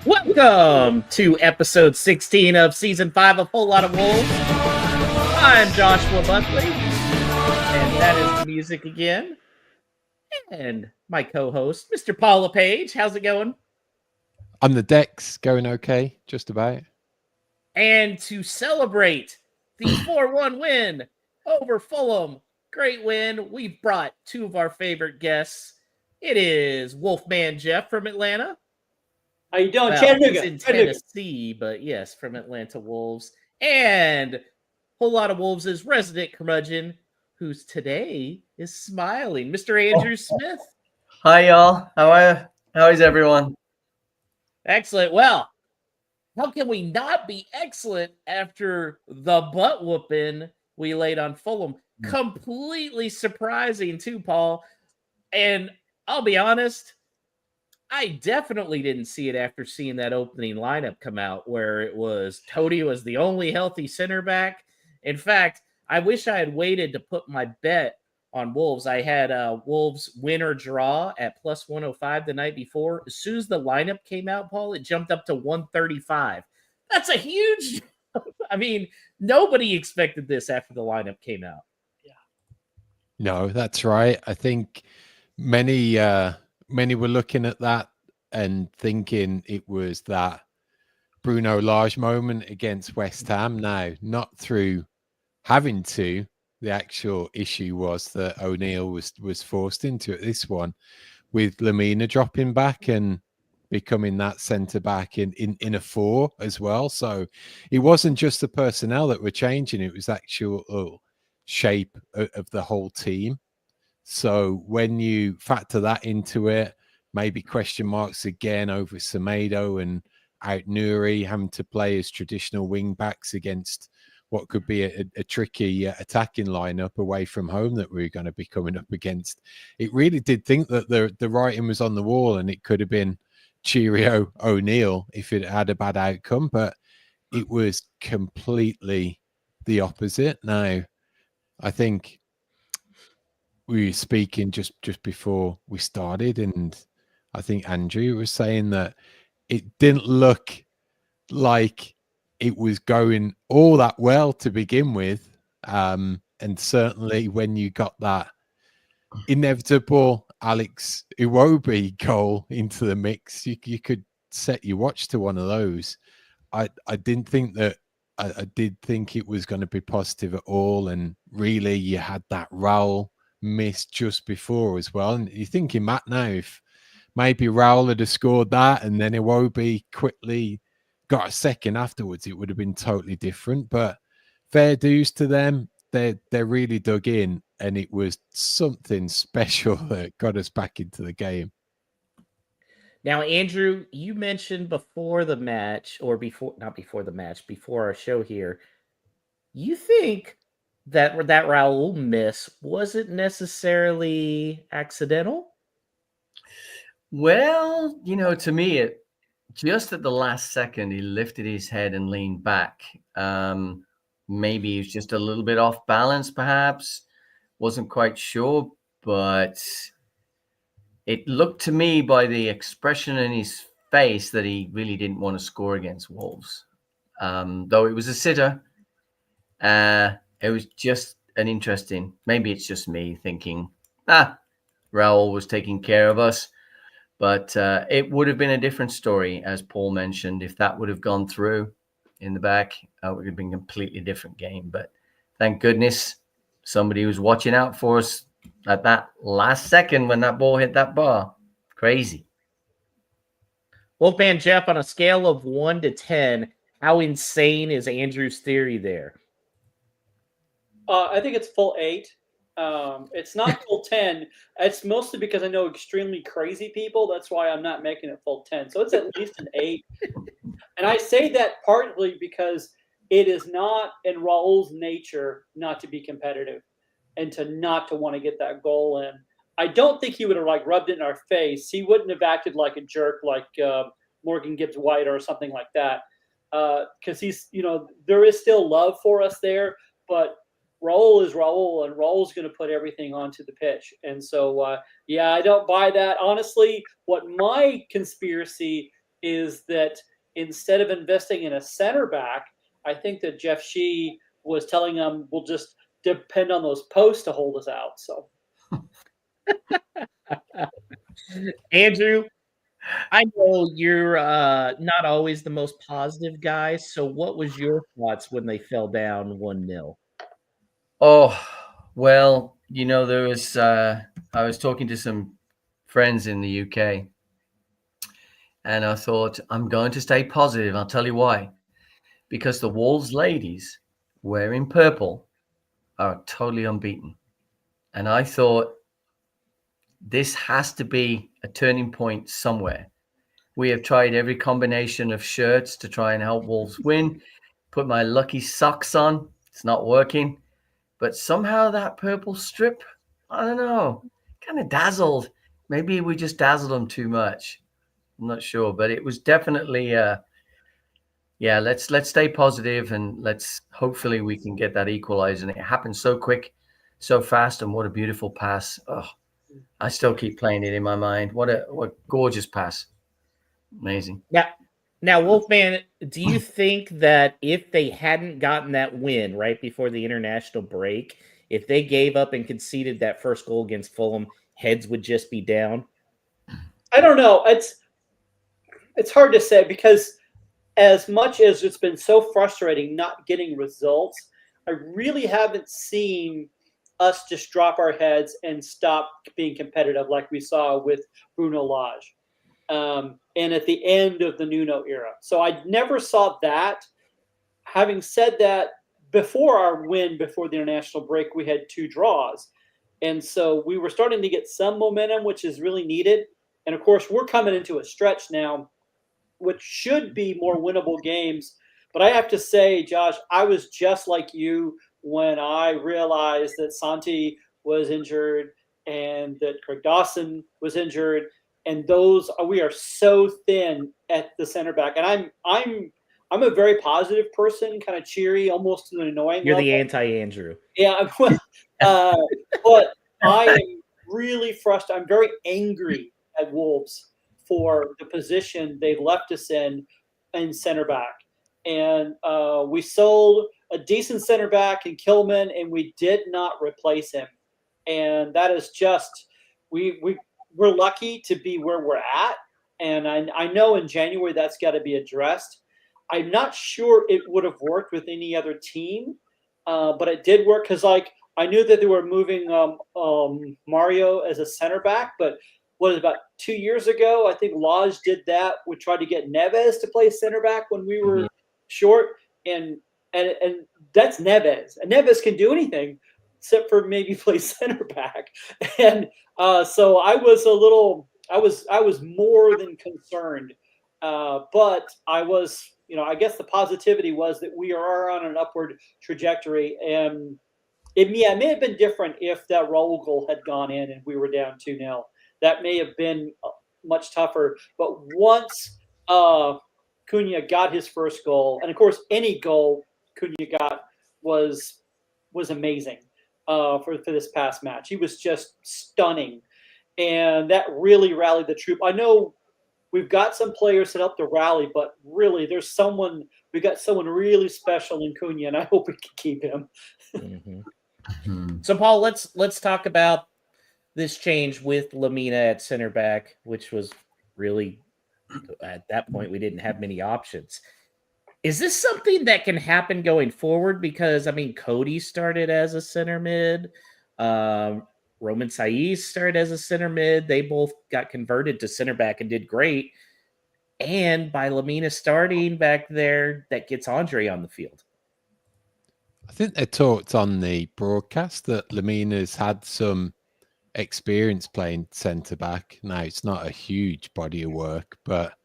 Welcome to episode 16 of season 5 of Whole Lot of Wolves. I'm Joshua Buckley, and that is the music again. And my co-host, Mr. Paul LePage. How's it going? On the decks, going okay, just about. And to celebrate the 4-1 win over Fulham, great win, we've brought two of our favorite guests. It is Wolfman Jeff from Atlanta. How you doing, Chattanooga? He's in Tennessee, but yes, from Atlanta Wolves. And Whole Lot of Wolves' resident curmudgeon, who's today is smiling, Mr. Andrew Smith. Hi, y'all. How is everyone? Excellent. Well, how can we not be excellent after the butt whooping we laid on Fulham? Completely surprising too, Paul. And I'll be honest, I definitely didn't see it after seeing that opening lineup come out where it was Tody was the only healthy center back. In fact, I wish I had waited to put my bet on Wolves. I had Wolves win or draw at plus 105 the night before. As soon as the lineup came out, Paul, it jumped up to 135. That's a huge I mean, nobody expected this after the lineup came out. Yeah. No, that's right. I think many were looking at that and thinking it was that Bruno Lage moment against West Ham. Now, not through having to. The actual issue was that O'Neill was forced into it. This one with Lamina dropping back and becoming that centre back in a 4 as well. So it wasn't just the personnel that were changing. It was actual shape of the whole team. So when you factor that into it, maybe question marks again over Semedo and out Nuri having to play as traditional wing backs against what could be a tricky attacking lineup away from home that we're going to be coming up against. It really did think that the writing was on the wall and it could have been Cheerio O'Neill if it had a bad outcome, but it was completely the opposite. Now, I think we were speaking just before we started, and I think Andrew was saying that it didn't look like it was going all that well to begin with. And certainly when you got that inevitable Alex Iwobi goal into the mix, you could set your watch to one of those. I didn't think that I did think it was going to be positive at all. And really you had that Raul miss just before as well. And you're thinking, Matt, now if maybe Raul had scored that and then Iwobi quickly got a second afterwards, it would have been totally different. But fair dues to them. They really dug in, and it was something special that got us back into the game. Now, Andrew, you mentioned before the match, or not before the match, before our show here, you think that Raul miss wasn't necessarily accidental? Well, to me, it just at the last second, he lifted his head and leaned back. Maybe he was just a little bit off balance, perhaps. Wasn't quite sure, but it looked to me by the expression in his face that he really didn't want to score against Wolves. Though it was a sitter, it was just an interesting, maybe it's just me thinking, Raul was taking care of us. But it would have been a different story, as Paul mentioned, if that would have gone through in the back. It would have been a completely different game. But thank goodness somebody was watching out for us at that last second when that ball hit that bar. Crazy. Wolfman Jeff, on a scale of 1 to 10, how insane is Andrew's theory there? I think it's full 8. It's not full 10. It's mostly because I know extremely crazy people. That's why I'm not making it full 10. So it's at least an 8. And I say that partly because it is not in Raul's nature not to be competitive and not to want to get that goal in. I don't think he would have rubbed it in our face. He wouldn't have acted like a jerk like Morgan Gibbs-White or something like that. Because he's, there is still love for us there, but Raul is Raul, and Raul's going to put everything onto the pitch. And so, I don't buy that. Honestly, what my conspiracy is that instead of investing in a center back, I think that Jeff Shee was telling them we'll just depend on those posts to hold us out. So, Andrew, I know you're not always the most positive guy. So, what was your thoughts when they fell down 1-0? Oh, well, there was I was talking to some friends in the UK, and I thought, I'm going to stay positive. I'll tell you why. Because the Wolves ladies wearing purple are totally unbeaten. And I thought, this has to be a turning point somewhere. We have tried every combination of shirts to try and help Wolves win. Put my lucky socks on. It's not working. But somehow that purple strip, I don't know, kind of dazzled. Maybe we just dazzled them too much. I'm not sure. But it was definitely, let's stay positive, and hopefully we can get that equalizer. And it happened so quick, so fast, and what a beautiful pass. Oh, I still keep playing it in my mind. What gorgeous pass. Amazing. Now, Wolfman, do you think that if they hadn't gotten that win right before the international break, if they gave up and conceded that first goal against Fulham, heads would just be down? I don't know. It's hard to say, because as much as it's been so frustrating not getting results, I really haven't seen us just drop our heads and stop being competitive like we saw with Bruno Lage. And at the end of the Nuno era. So I never saw that. Having said that, before our win, before the international break, we had 2 draws. And so we were starting to get some momentum, which is really needed. And of course, we're coming into a stretch now, which should be more winnable games. But I have to say, Josh, I was just like you when I realized that Santi was injured and that Craig Dawson was injured. And we are so thin at the center back. And I'm a very positive person, kind of cheery, almost to an annoying You're level. the anti-Andrew. Yeah, but I am really frustrated. I'm very angry at Wolves for the position they've left us in center back. And we sold a decent center back in Kilman, and we did not replace him. And that is just we're lucky to be where we're at. And I know in January that's got to be addressed. I'm not sure it would have worked with any other team, but it did work because, I knew that they were moving Mario as a center back, but about 2 years ago, I think Lage did that. We tried to get Neves to play center back when we were short, and that's Neves. And Neves can do anything except for maybe play center back. And so I was more than concerned, but I was, I guess the positivity was that we are on an upward trajectory, and it may have been different if that Raul goal had gone in and we were down 2-0. That may have been much tougher. But once Cunha got his first goal, and of course any goal Cunha got was amazing for this past match. He was just stunning, and that really rallied the troop. I know we've got some players that help to rally, but really we got someone really special in Cunha, and I hope we can keep him. Mm-hmm. So, Paul, let's talk about this change with Lamina at center back, which was really, at that point, we didn't have many options. Is this something that can happen going forward? Because, Cody started as a center mid. Roman Saiz started as a center mid. They both got converted to center back and did great. And by Lamina starting back there, that gets Andre on the field. I think they talked on the broadcast that Lamina's had some experience playing centre back. Now, it's not a huge body of work, but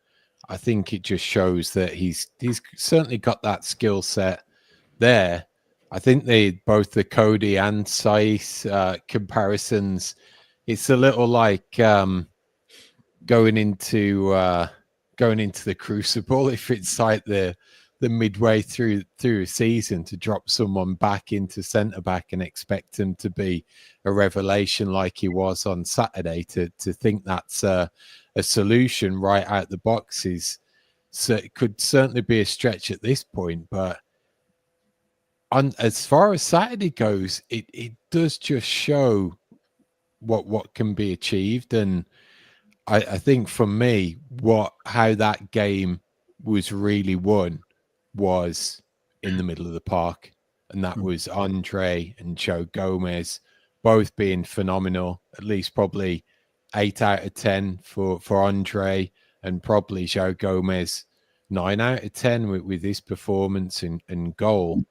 I think it just shows that he's certainly got that skill set there. I think both the Cody and Saiz comparisons, it's a little like going into the crucible. If it's like the midway through a season to drop someone back into centre back and expect him to be a revelation like he was on Saturday, to think that's a solution right out the box is So it could certainly be a stretch at this point, but as far as Saturday goes, it does just show what can be achieved. And I think for me, how that game was really won was in the middle of the park. And that was Andre and Joe Gomez both being phenomenal, at least probably 8 out of 10 for Andre, and probably Joe Gomez 9 out of 10 with his performance and goal.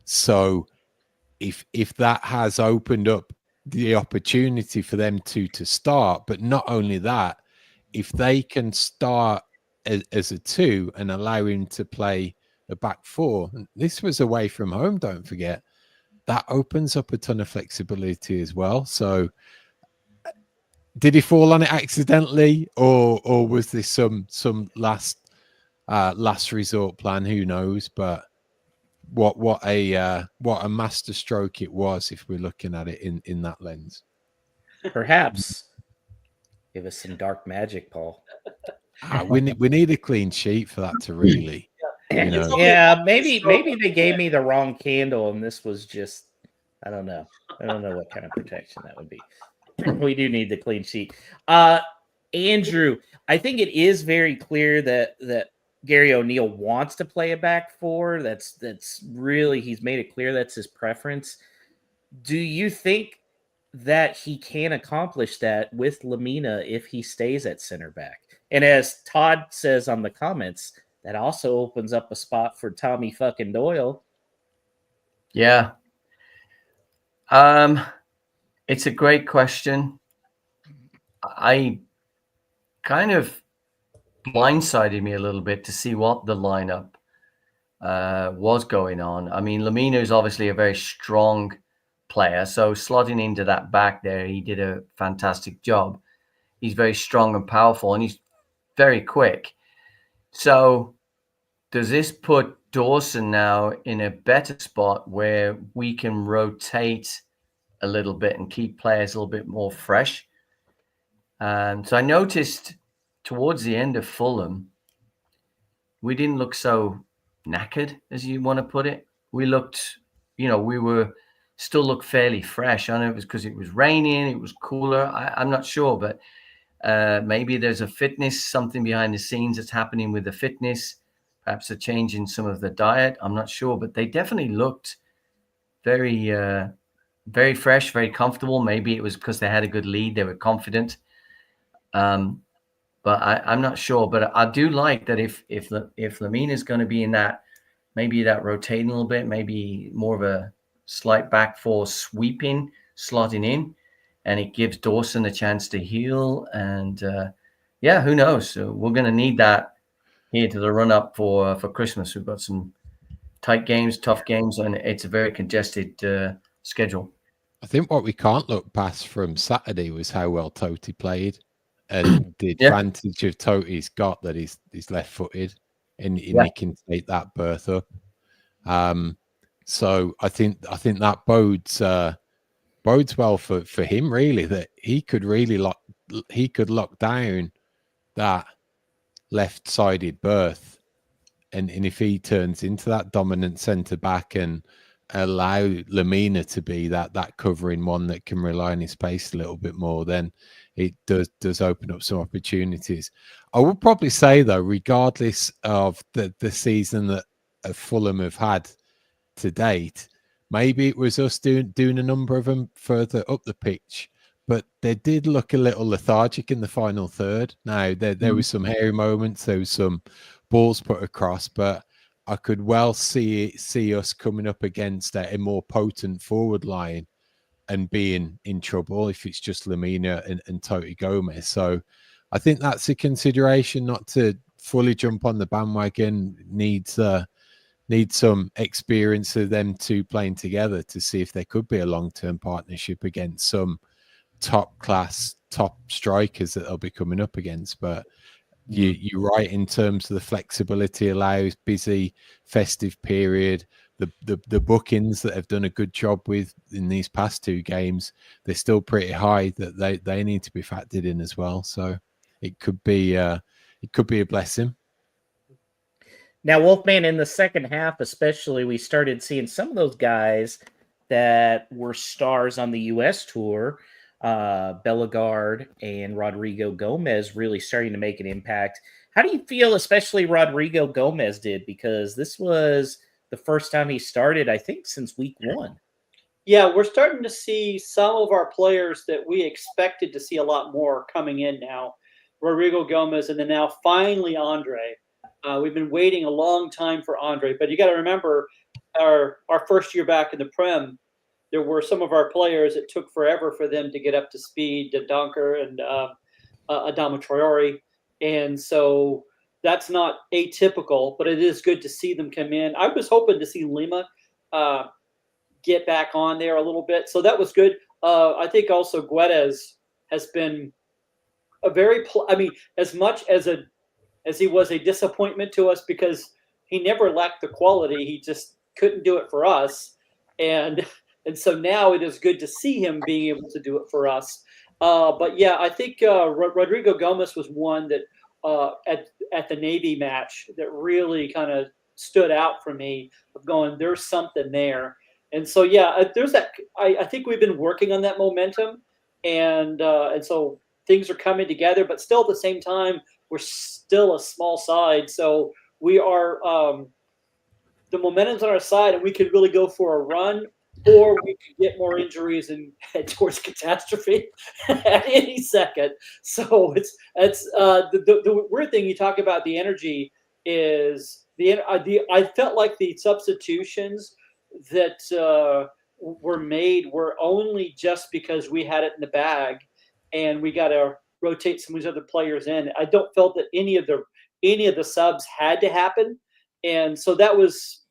So if that has opened up the opportunity for them to start, but not only that, if they can start as a 2 and allow him to play a back 4, this was away from home, don't forget, that opens up a ton of flexibility as well. So did he fall on it accidentally, or was this some last resort plan? Who knows? But what a master stroke it was if we're looking at it in that lens. Perhaps give us some dark magic, Paul. We need a clean sheet for that to really, Yeah, maybe they gave me the wrong candle, and this was just, I don't know what kind of protection that would be. We do need the clean sheet. Andrew, I think it is very clear that Gary O'Neill wants to play a back 4. That's really, he's made it clear that's his preference. Do you think that he can accomplish that with Lamina if he stays at center back? And as Todd says on the comments, that also opens up a spot for Tommy fucking Doyle. Yeah. It's a great question. I kind of blindsided me a little bit to see what the lineup was going on. I mean, Lamina is obviously a very strong player, so slotting into that back there, he did a fantastic job. He's very strong and powerful, and he's very quick. So does this put Dawson now in a better spot where we can rotate a little bit and keep players a little bit more fresh? So I noticed towards the end of Fulham, we didn't look so knackered, as you want to put it. We looked, we were still looked fairly fresh. I know it was because it was raining, it was cooler. I'm not sure, but maybe there's a fitness, something behind the scenes that's happening with the fitness, perhaps a change in some of the diet. I'm not sure, but they definitely looked very, very fresh, very comfortable. Maybe it was because they had a good lead. They were confident. But I'm not sure. But I do like that if Lamina is going to be in that, maybe that rotating a little bit, maybe more of a slight back 4 sweeping, slotting in, and it gives Dawson a chance to heal. And who knows? So we're going to need that here to the run up for Christmas. We've got some tight games, tough games, and it's a very congested schedule. I think what we can't look past from Saturday was how well Totti played, and the advantage of Toti's got that he's left-footed, and he can take that berth up. So I think that bodes well for him, really, that he could really lock down that left-sided berth, and if he turns into that dominant centre back and allow Lamina to be that covering one that can rely on his pace a little bit more, then it does open up some opportunities. I would probably say, though, regardless of the season that Fulham have had to date, maybe it was us doing a number of them further up the pitch, but they did look a little lethargic in the final third. Now, there was some hairy moments, there was some balls put across, but I could well see us coming up against a more potent forward line and being in trouble if it's just Lamina and Totti Gomez. So I think that's a consideration, not to fully jump on the bandwagon. Needs some experience of them two playing together to see if there could be a long-term partnership against some top strikers that they'll be coming up against. But you're right in terms of the flexibility allows, busy festive period, the bookings that have done a good job with in these past 2 games, they're still pretty high, that they need to be factored in as well. So it could be a blessing. Now, Wolfman, in the second half especially, we started seeing some of those guys that were stars on the U.S. tour, Bellegarde and Rodrigo Gomez, really starting to make an impact. How do you feel, especially Rodrigo Gomez did? Because this was the first time he started, I think, since week 1. Yeah, we're starting to see some of our players that we expected to see a lot more coming in now. Rodrigo Gomez, and then now finally Andre. We've been waiting a long time for Andre, but you got to remember our first year back in the Prem, there were some of our players it took forever for them to get up to speed, Donker and Adama Traore, and so that's not atypical, but it is good to see them come in. I was hoping to see Lima get back on there a little bit, so that was good. I think also Guedes has been a very, as much as he was a disappointment to us because he never lacked the quality, he just couldn't do it for us, and so now it is good to see him being able to do it for us. But yeah, I think Rodrigo Gomez was one that at the Navy match that really kind of stood out for me of going, there's something there. And so yeah, there's that. I think we've been working on that momentum, and so things are coming together. But still, at the same time, we're still a small side, so we are the momentum's on our side, and we could really go for a run, or we could get more injuries and head towards catastrophe at any second. So it's the weird thing you talk about the energy is I felt like the substitutions that were made were only just because we had it in the bag and we got to rotate some of these other players in. I don't felt that any of the subs had to happen, and so that was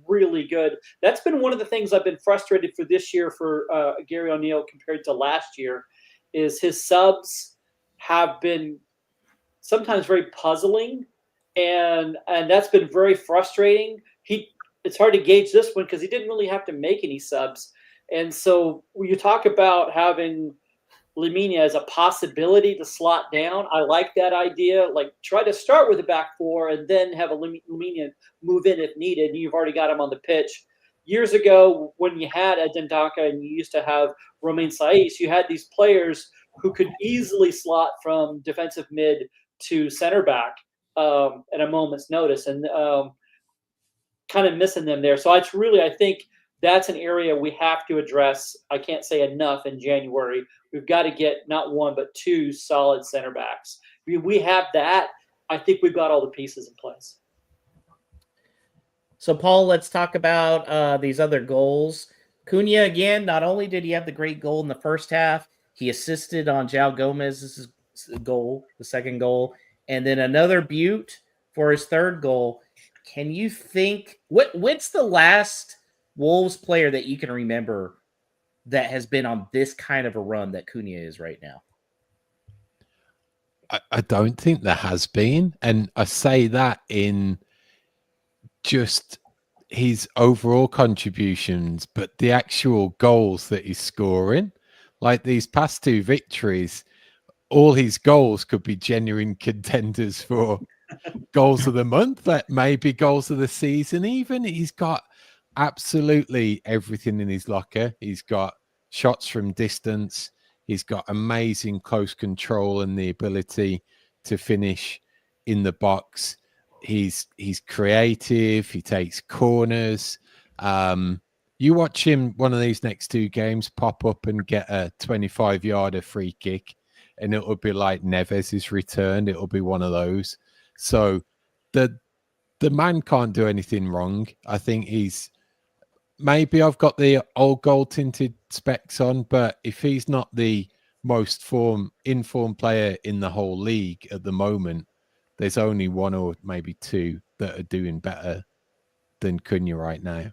really good. That's been one of the things I've been frustrated for this year for Gary O'Neill compared to last year, is his subs have been sometimes very puzzling, and that's been very frustrating. It's hard to gauge this one because he didn't really have to make any subs, and so when you talk about having Lemina as a possibility to slot down, I like that idea. Like, try to start with a back four and then have a Lemina move in if needed, and you've already got him on the pitch. Years ago, when you had a Dendaka and you used to have Romain Saiz, you had these players who could easily slot from defensive mid to center back at a moment's notice, and kind of missing them there. So it's really, I think that's an area we have to address. I can't say enough in January. We've got to get not one, but two solid center backs. We have that. I think we've got all the pieces in place. So, Paul, let's talk about these other goals. Cunha, again, not only did he have the great goal in the first half, he assisted on João Gomez's goal, the second goal, and then another beaut for his third goal. Can you think what's the last Wolves player that you can remember that has been on this kind of a run that Cunha is right now? I don't think there has been. And I say that in just his overall contributions, but the actual goals that he's scoring, like these past two victories, all his goals could be genuine contenders for goals of the month, that maybe goals of the season even. He's got absolutely everything in his locker. He's got shots from distance. He's got amazing close control and the ability to finish in the box. He's creative. He takes corners. You watch him one of these next two games pop up and get a 25-yarder free kick, and it will be like Neves' return. It'll be one of those. So the man can't do anything wrong. I think he's maybe I've got the old gold tinted specs on, but if he's not the most informed player in the whole league at the moment, there's only one or maybe two that are doing better than Cunha right now.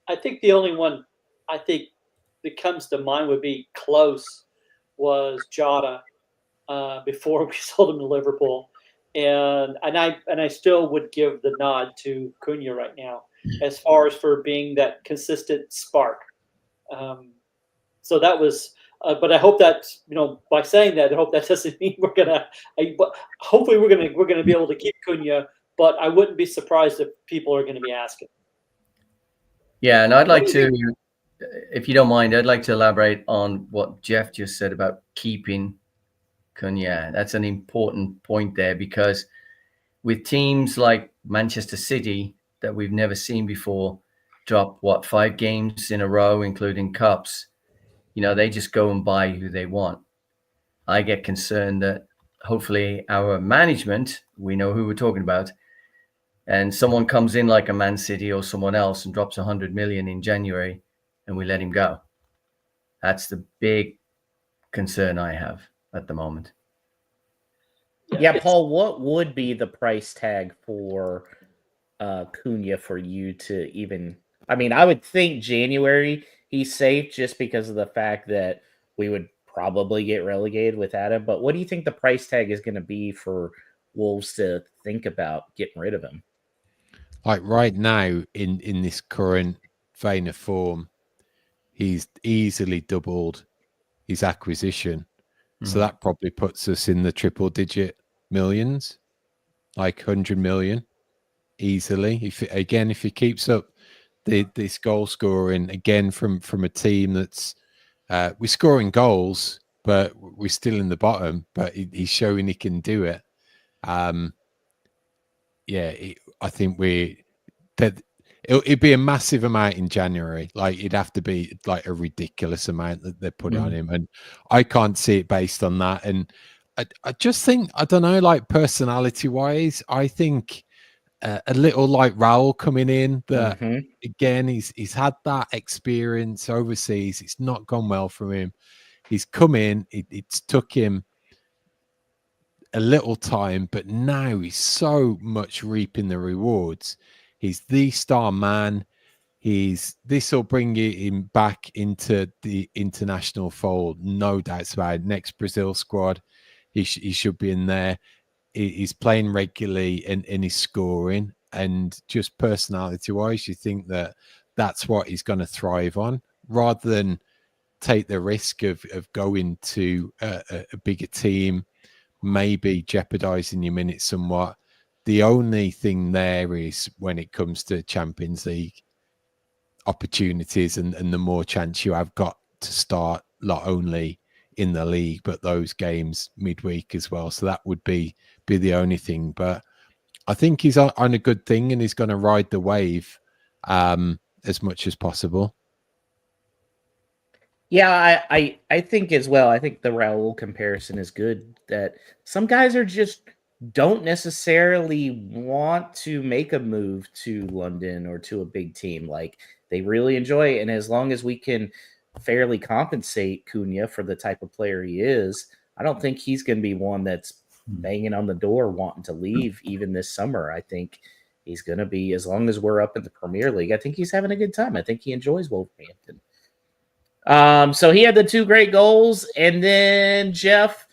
I think the only one I think that comes to mind would be close was Jota before we sold him to Liverpool, and I still would give the nod to Cunha right now as far as for being that consistent spark. So that was. But I hope that, by saying that, I hope that doesn't mean we're gonna. Hopefully, we're gonna be able to keep Cunha but I wouldn't be surprised if people are going to be asking. Yeah, and I'd like to, if you don't mind, I'd like to elaborate on what Jeff just said about keeping Cunha. That's an important point there, because with teams like Manchester City that we've never seen before drop 5 games in a row, including cups, they just go and buy who they want. I get concerned that hopefully our management, we know who we're talking about, and someone comes in like a Man City or someone else and drops 100 million in January and we let him go. That's the big concern I have at the moment. Yeah, Paul, what would be the price tag for Cunha for you to even... I mean, I would think January he's safe just because of the fact that we would probably get relegated without him. But what do you think the price tag is going to be for Wolves to think about getting rid of him? Like right now, in this current vein of form, he's easily doubled his acquisition. So that probably puts us in the triple digit millions, like 100 million easily. If he keeps up this goal scoring again from a team that's we're scoring goals, but we're still in the bottom, but he's showing he can do it. I think it'd be a massive amount in January. Like it'd have to be like a ridiculous amount that they put on him, and I can't see it based on that. And I just think, I don't know, like personality wise, I think a little like Raul coming in. That again, he's had that experience overseas. It's not gone well for him. He's come in. It's took him a little time, but now he's so much reaping the rewards. He's the star man. This will bring him back into the international fold, no doubts about it. Next Brazil squad, he should be in there. He's playing regularly and he's scoring. And just personality wise, you think that that's what he's going to thrive on, rather than take the risk of going to a bigger team, maybe jeopardizing your minutes somewhat. The only thing there is when it comes to Champions League opportunities and the more chance you have got to start, not only in the league, but those games midweek as well. So that would be the only thing. But I think he's on a good thing and he's going to ride the wave as much as possible. Yeah, I think as well. I think the Raul comparison is good, that some guys don't necessarily want to make a move to London or to a big team. Like they really enjoy it. And as long as we can fairly compensate Cunha for the type of player he is, I don't think he's going to be one that's banging on the door wanting to leave even this summer. I think he's going to be, as long as we're up in the Premier League, I think he's having a good time. I think he enjoys Wolverhampton. So he had the 2 great goals, and then Jeff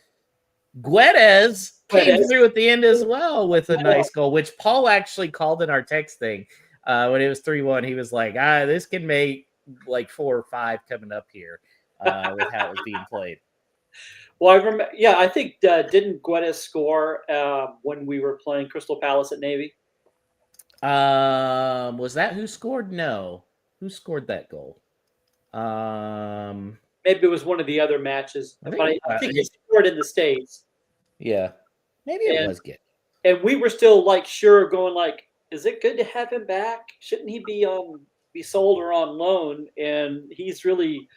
Guedes came through at the end as well with a nice goal, which Paul actually called in our text thing when it was 3-1. He was like, this can make like 4 or 5 coming up here with how it was being played. Well, I remember. Yeah, I think didn't Guedes score when we were playing Crystal Palace at Navy? Was that who scored? No, who scored that goal? Maybe it was one of the other matches. I think he scored in the States. Yeah, maybe it was good. And we were still like sure going like, is it good to have him back? Shouldn't he be sold or on loan? And he's really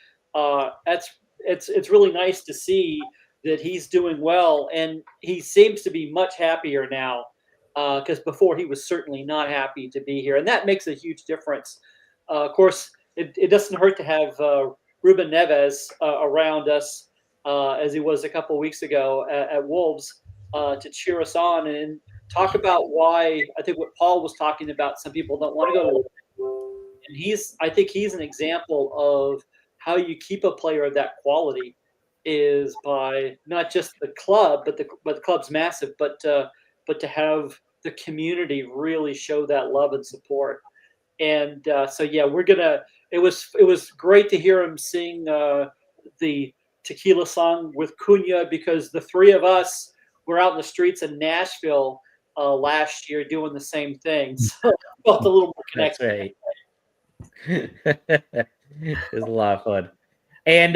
it's really nice to see that he's doing well, and he seems to be much happier now because before he was certainly not happy to be here, and that makes a huge difference. Of course, it doesn't hurt to have Ruben Neves around us as he was a couple of weeks ago at Wolves to cheer us on and talk about why I think what Paul was talking about. Some people don't want to go to, and I think he's an example of how you keep a player of that quality is by not just the club, but the club's massive, but to have the community really show that love and support. And so yeah, it was great to hear him sing the tequila song with Cunha, because the 3 of us were out in the streets in Nashville last year doing the same thing. So I felt a little more That's connected. right. It's a lot of fun. And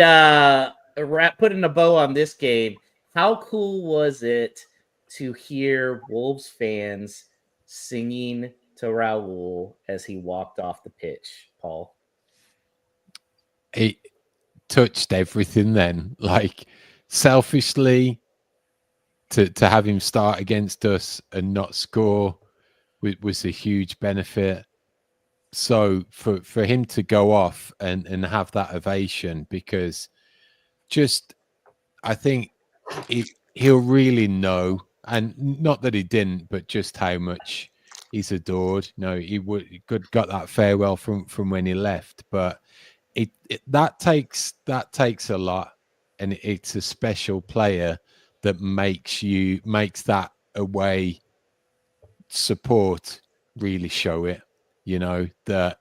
putting a bow on this game, how cool was it to hear Wolves fans singing to Raul as he walked off the pitch, Paul? It touched everything then. Like, selfishly, to have him start against us and not score was a huge benefit. So for him to go off and have that ovation, because just, I think he'll really know, and not that he didn't, but just how much he's adored. No, he got that farewell from when he left, but that takes a lot, and it's a special player that makes that away support really show it. You know that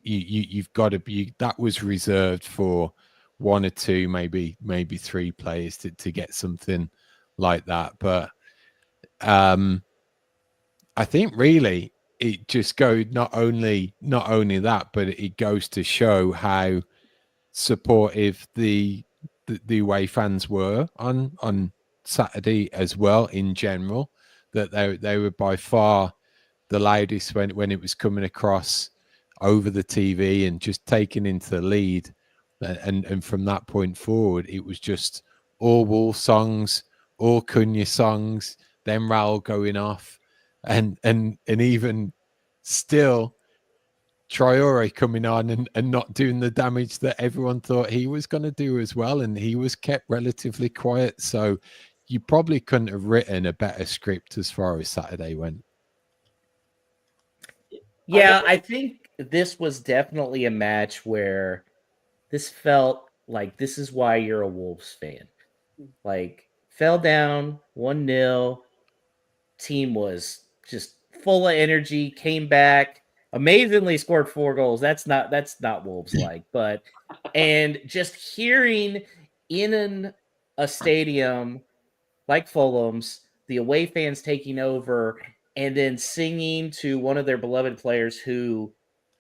you've got to be. That was reserved for one or two, maybe three players to get something like that. But I think really it just goes not only that, but it goes to show how supportive the away fans were on Saturday as well. In general, that they were by far the loudest when it was coming across over the TV and just taking into the lead. And from that point forward, it was just all Wolf songs, all Cunha songs, then Raul going off, and even still Traore coming on and not doing the damage that everyone thought he was going to do as well. And he was kept relatively quiet. So you probably couldn't have written a better script as far as Saturday went. Yeah, I think this was definitely a match where this felt like this is why you're a Wolves fan. Like, fell down 1-0, team was just full of energy, came back, amazingly scored 4 goals. That's not Wolves like, but and just hearing in a stadium like Fulham's, the away fans taking over and then singing to one of their beloved players who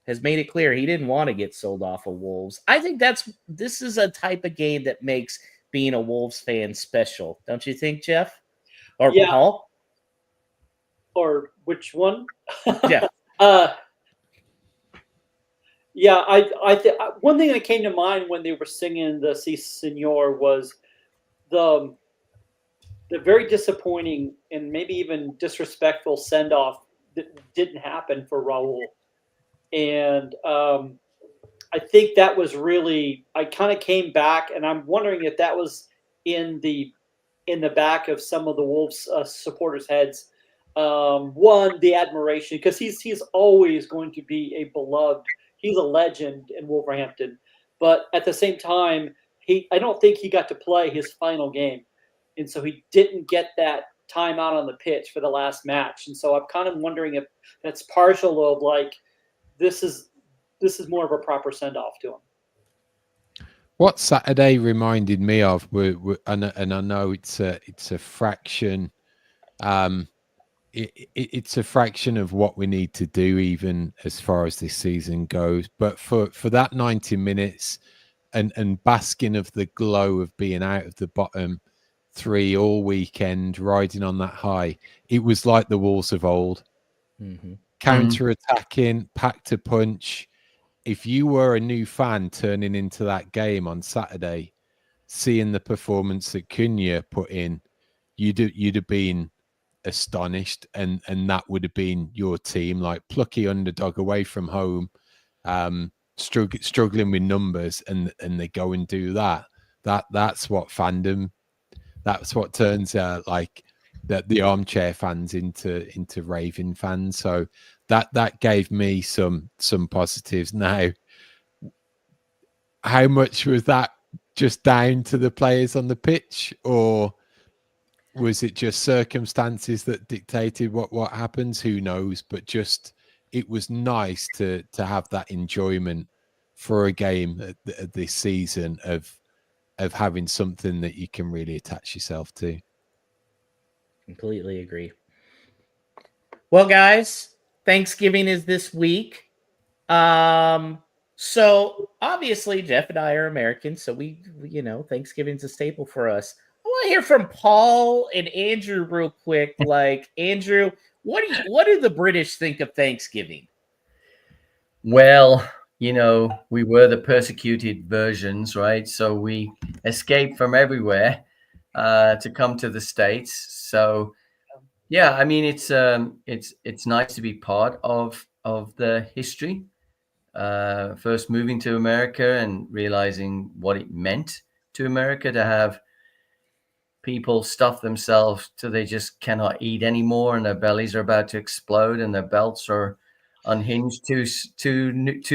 has made it clear he didn't want to get sold off of Wolves. I think this is a type of game that makes being a Wolves fan special. Don't you think, Jeff? Or Yeah. Paul? Or which one? Jeff. Yeah, one thing that came to mind when they were singing the Si Senor was the very disappointing and maybe even disrespectful send off that didn't happen for Raul. And I think that was really, I kind of came back, and I'm wondering if that was in the back of some of the Wolves supporters' heads. One, the admiration, because he's always going to be a beloved. He's a legend in Wolverhampton, but at the same time, I don't think he got to play his final game, and so he didn't get that time out on the pitch for the last match. And so I'm kind of wondering if that's partial of like this is more of a proper send off to him. What Saturday reminded me of, and I know it's a fraction, it's a fraction of what we need to do, even as far as this season goes. But for that 90 minutes and basking of the glow of being out of the bottom three all weekend, riding on that high, it was like the Wolves of old. Mm-hmm. Counter-attacking, packed a punch. If you were a new fan turning into that game on Saturday, seeing the performance that Cunha put in, you'd have been astonished, and that would have been your team, like plucky underdog away from home, struggling with numbers, and they go and do that. That's what fandom. That's what turns like the armchair fans into raving fans. So that gave me some positives. Now, how much was that just down to the players on the pitch, or was it just circumstances that dictated what happens? Who knows? But just, it was nice to have that enjoyment for a game this season of having something that you can really attach yourself to. Completely agree. Well, guys, Thanksgiving is this week. So obviously Jeff and I are Americans, so we Thanksgiving's a staple for us. I want to hear from Paul and Andrew real quick. Like, Andrew, what do the British think of Thanksgiving? Well, we were the persecuted versions, right? So we escaped from everywhere to come to the States. So yeah, I mean, it's nice to be part of the history. First moving to America and realizing what it meant to America to have people stuff themselves till they just cannot eat anymore, and their bellies are about to explode, and their belts are unhinged two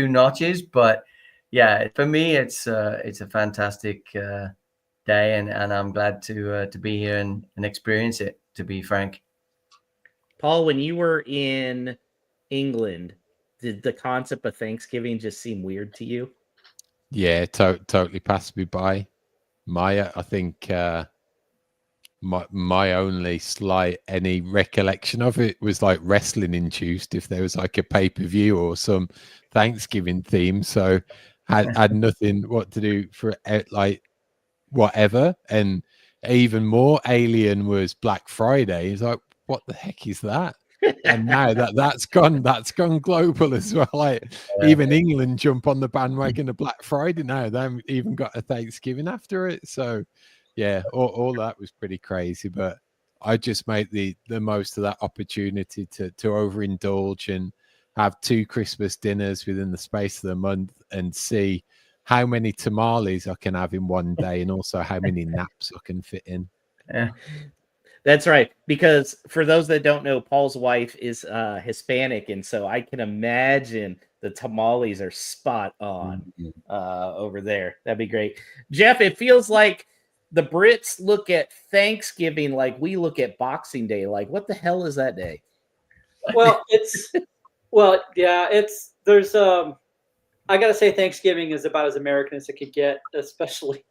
notches. But yeah, for me, it's a fantastic day, and I'm glad to be here and experience it. To be frank, Paul, when you were in England, did the concept of Thanksgiving just seem weird to you? Yeah, totally passed me by. I think my only slight any recollection of it was like wrestling induced, if there was like a pay-per-view or some Thanksgiving theme. So had nothing what to do for like whatever. And even more alien was Black Friday. It's like, what the heck is that? And now that's gone global as well. Like even England jump on the bandwagon of Black Friday now. They haven't even got a Thanksgiving after it. So yeah, all that was pretty crazy. But I just made the most of that opportunity to overindulge and have 2 Christmas dinners within the space of the month and see how many tamales I can have in one day and also how many naps I can fit in. yeah. That's right. Because for those that don't know, Paul's wife is Hispanic, and so I can imagine the tamales are spot on over there. That'd be great. Jeff, it feels like the Brits look at Thanksgiving like we look at Boxing Day. Like, what the hell is that day? Well, there's I gotta say Thanksgiving is about as American as it could get, especially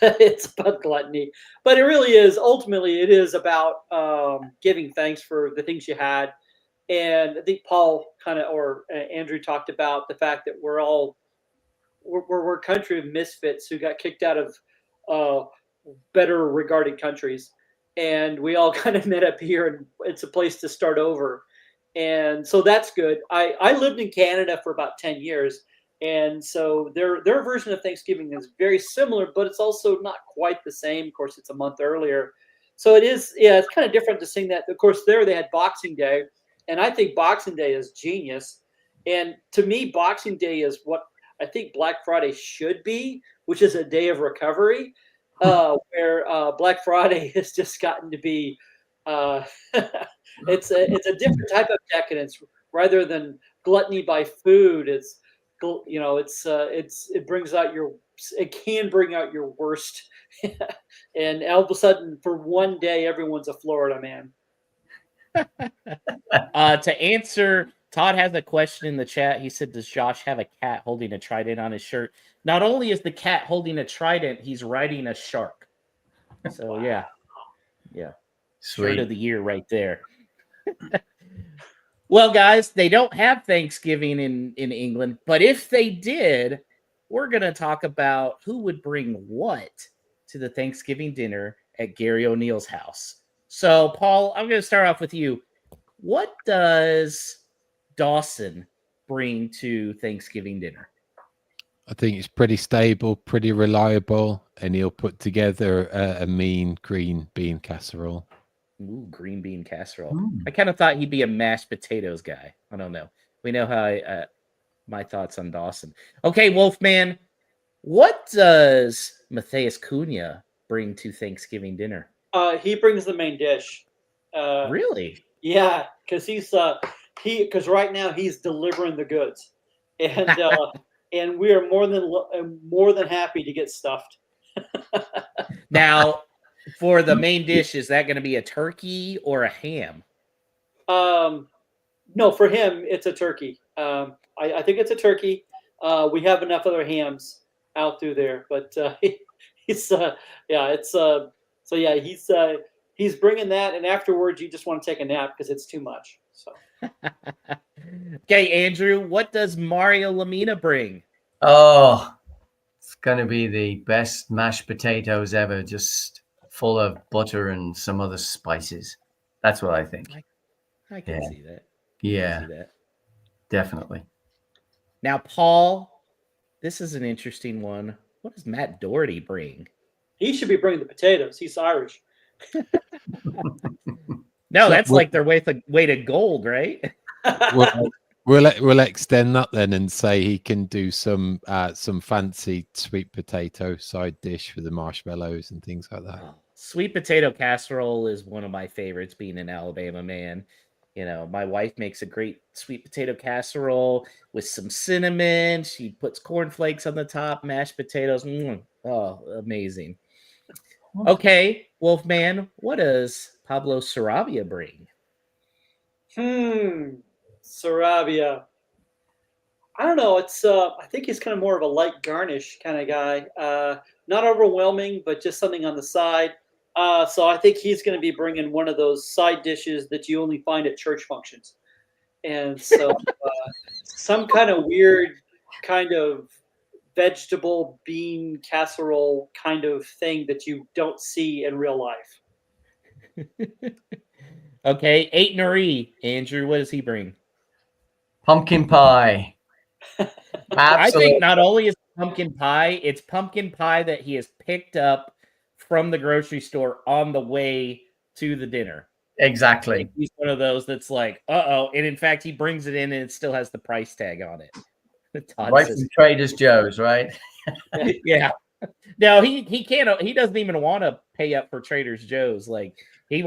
it's about gluttony. But it really is, ultimately, it is about giving thanks for the things you had. And I think Paul or Andrew talked about the fact that we're a country of misfits who got kicked out of better regarded countries. And we all kind of met up here, and it's a place to start over. And so that's good. I lived in Canada for about 10 years. And so their version of Thanksgiving is very similar, but it's also not quite the same. Of course, it's a month earlier. So it is, yeah, it's kind of different to seeing that. Of course, there they had Boxing Day, and I think Boxing Day is genius. And to me, Boxing Day is what I think Black Friday should be, which is a day of recovery, where Black Friday has just gotten to be, it's a different type of decadence rather than gluttony by food. It can bring out your worst, and all of a sudden, for one day, everyone's a Florida man. To answer, Todd has a question in the chat. He said, "Does Josh have a cat holding a trident on his shirt?" Not only is the cat holding a trident, he's riding a shark. So yeah, Sweet. shirt of the year right there. Well, guys, they don't have Thanksgiving in England, but if they did, we're going to talk about who would bring what to the Thanksgiving dinner at Gary O'Neill's house. So, Paul, I'm going to start off with you. What does Dawson bring to Thanksgiving dinner? I think it's pretty stable, pretty reliable, and he'll put together a mean green bean casserole. Ooh, green bean casserole. I kind of thought he'd be a mashed potatoes guy. I don't know. We know how my thoughts on Dawson. Okay, Wolfman, what does Matheus Cunha bring to Thanksgiving dinner? He brings the main dish. Really? Yeah, because because right now he's delivering the goods, and and we are more than happy to get stuffed. Now, for the main dish, is that going to be a turkey or a ham? No, for him it's a turkey. I think it's a turkey. We have enough other hams out through there, but he's he's bringing that, and afterwards you just want to take a nap because it's too much. So Okay, Andrew, what does Mario Lamina bring? Oh, it's going to be the best mashed potatoes ever, just full of butter and some other spices. That's what I think. I can Yeah. see that. Yeah, See that. definitely. Now, Paul, this is an interesting one. What does Matt Doherty bring? He should be bringing the potatoes. He's Irish. No, So that's we'll- like their weight of gold, right? We'll extend that then and say he can do some fancy sweet potato side dish with the marshmallows and things like that. Oh, sweet potato casserole is one of my favorites, being an Alabama man. You know, my wife makes a great sweet potato casserole with some cinnamon. She puts cornflakes on the top, mashed potatoes. Oh, amazing. Okay, Wolfman, what does Pablo Sarabia bring? Sarabia. I don't know. It's I think he's kind of more of a light garnish kind of guy. Not overwhelming, but just something on the side. So I think he's going to be bringing one of those side dishes that you only find at church functions, and so some kind of weird kind of vegetable bean casserole kind of thing that you don't see in real life. Okay, 8 Nuri. Andrew, what does he bring? Pumpkin pie. I Absolutely. think not only is it pumpkin pie, it's pumpkin pie that he has picked up from the grocery store on the way to the dinner. Exactly. Like he's one of those that's like, uh-oh. And in fact, he brings it in and it still has the price tag on it. Todd Right says, from Trader's Joe's, right? yeah. No, he can't. He doesn't even want to pay up for Trader Joe's. Like he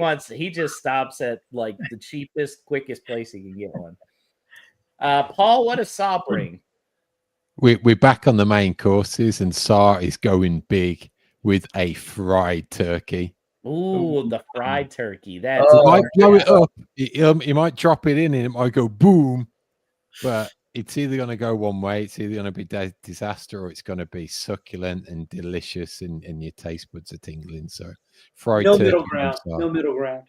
just stops at like the cheapest, quickest place he can get one. Paul, what does Saw bring? We're back on the main courses, and Saar is going big with a fried turkey. Ooh, the fried turkey. That's He Oh, might blow it up. He might drop it in, and it might go boom. But it's either going to go one way. It's either going to be disaster, or it's going to be succulent and delicious, and your taste buds are tingling. So, fried No turkey. middle from ground. Saar. No middle ground.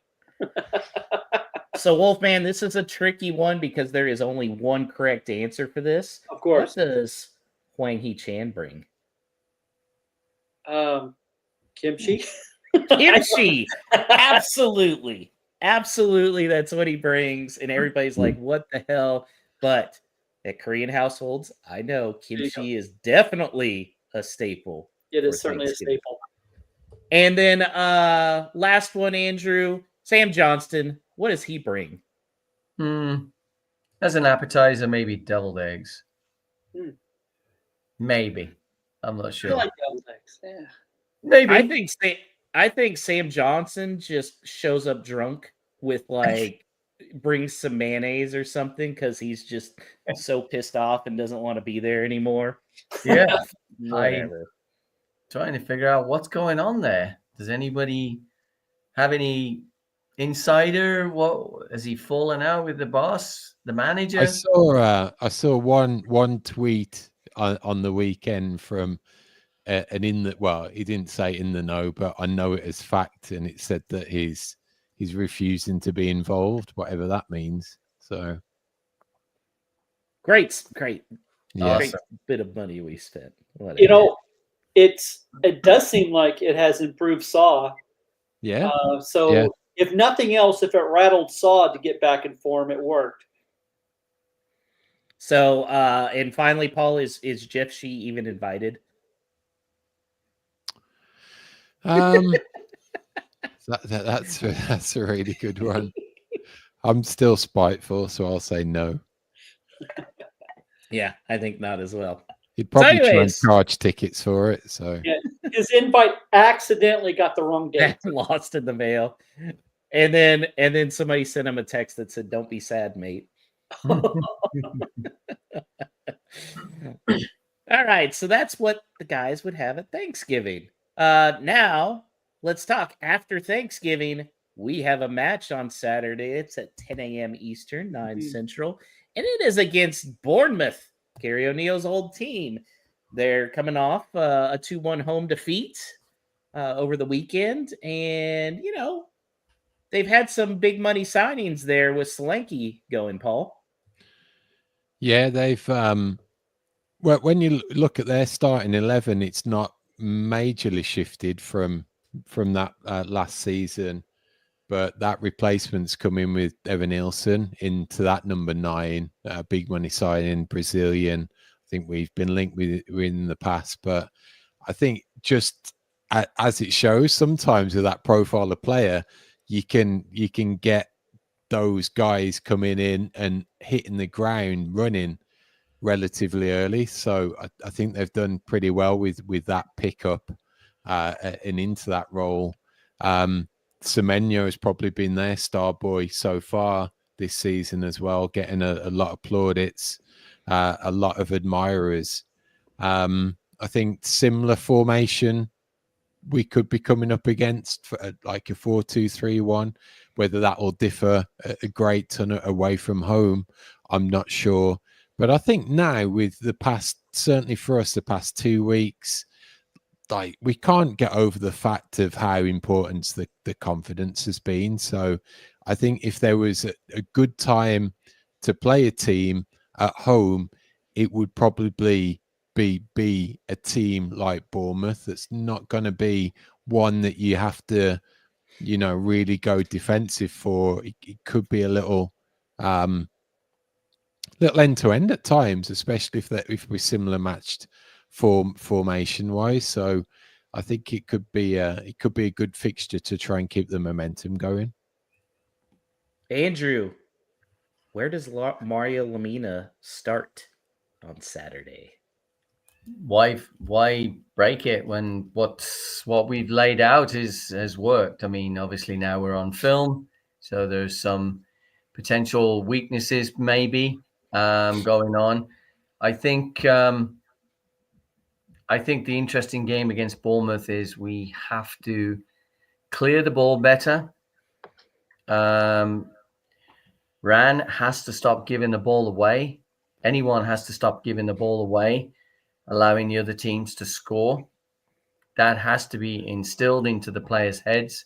so, Wolfman. This is a tricky one because there is only one correct answer for this. Of course. What does Huang He Chan bring? Kimchi. Kimchi. Absolutely. Absolutely. That's what he brings. And everybody's like, what the hell? But at Korean households, I know kimchi is definitely a staple. It for is certainly a Thanksgiving. staple. And then last one, Andrew. Sam Johnston. What does he bring? As an appetizer, maybe deviled eggs. Hmm. Maybe. I'm not I sure. like deviled eggs. Yeah. Maybe. I think Sam Johnson just shows up drunk with like brings some mayonnaise or something because he's just so pissed off and doesn't want to be there anymore. Yeah. Whatever. Trying to figure out what's going on there. Does anybody have any insider? What has he fallen out with the boss, the manager? I saw one tweet on the weekend from well, he didn't say in the know, but I know it as fact, and it said that he's refusing to be involved, whatever that means. So Great. yeah, Great bit of money we spent. Whatever. You know, it does seem like it has improved Saw. yeah. So if nothing else, if it rattled Saw to get back in form, it worked. So and finally, Paul, is Jeff Shee even invited? That's a really good one. I'm still spiteful, so I'll say no. Yeah, I think not as well. He'd probably try and anyways. charge tickets for it. So Yeah, his invite accidentally got the wrong date. Lost in the mail. And then somebody sent him a text that said, "Don't be sad, mate." All right, so that's what the guys would have at Thanksgiving. Now let's talk after Thanksgiving. We have a match on Saturday. It's at 10 a.m. Eastern, 9 Central, and it is against Bournemouth, Gary O'Neill's old team. They're coming off a 2-1 home defeat over the weekend, and they've had some big money signings there with Solanke going, Paul. Yeah, they've well, when you look at their starting 11, it's not majorly shifted from that last season, but that replacement's come in with Evan Nilsson into that number 9, big money signing, Brazilian. I think we've been linked with in the past, but I think just as it shows, sometimes with that profile of player, you can get those guys coming in and hitting the ground running relatively early. So I think they've done pretty well with that pickup and into that role. Semenyo has probably been their star boy so far this season as well, getting a lot of plaudits, a lot of admirers. I think similar formation we could be coming up against for like a 4-2-3-1. Whether that will differ a great ton away from home, I'm not sure. But I think now with the past, certainly for us, the past 2 weeks, like we can't get over the fact of how important the confidence has been. So I think if there was a good time to play a team at home, it would probably be a team like Bournemouth. That's not going to be one that you have to, really go defensive for. It could be a little end to end at times, especially if we're similar matched formation wise. So I think it could be a good fixture to try and keep the momentum going. Andrew, where does Mario Lemina start on Saturday? Why break it when what we've laid out has worked? I mean, obviously now we're on film, so there's some potential weaknesses maybe going on. I think the interesting game against Bournemouth is we have to clear the ball better. Ran has to stop giving the ball away. Anyone has to stop giving the ball away, allowing the other teams to score. That has to be instilled into the players' heads.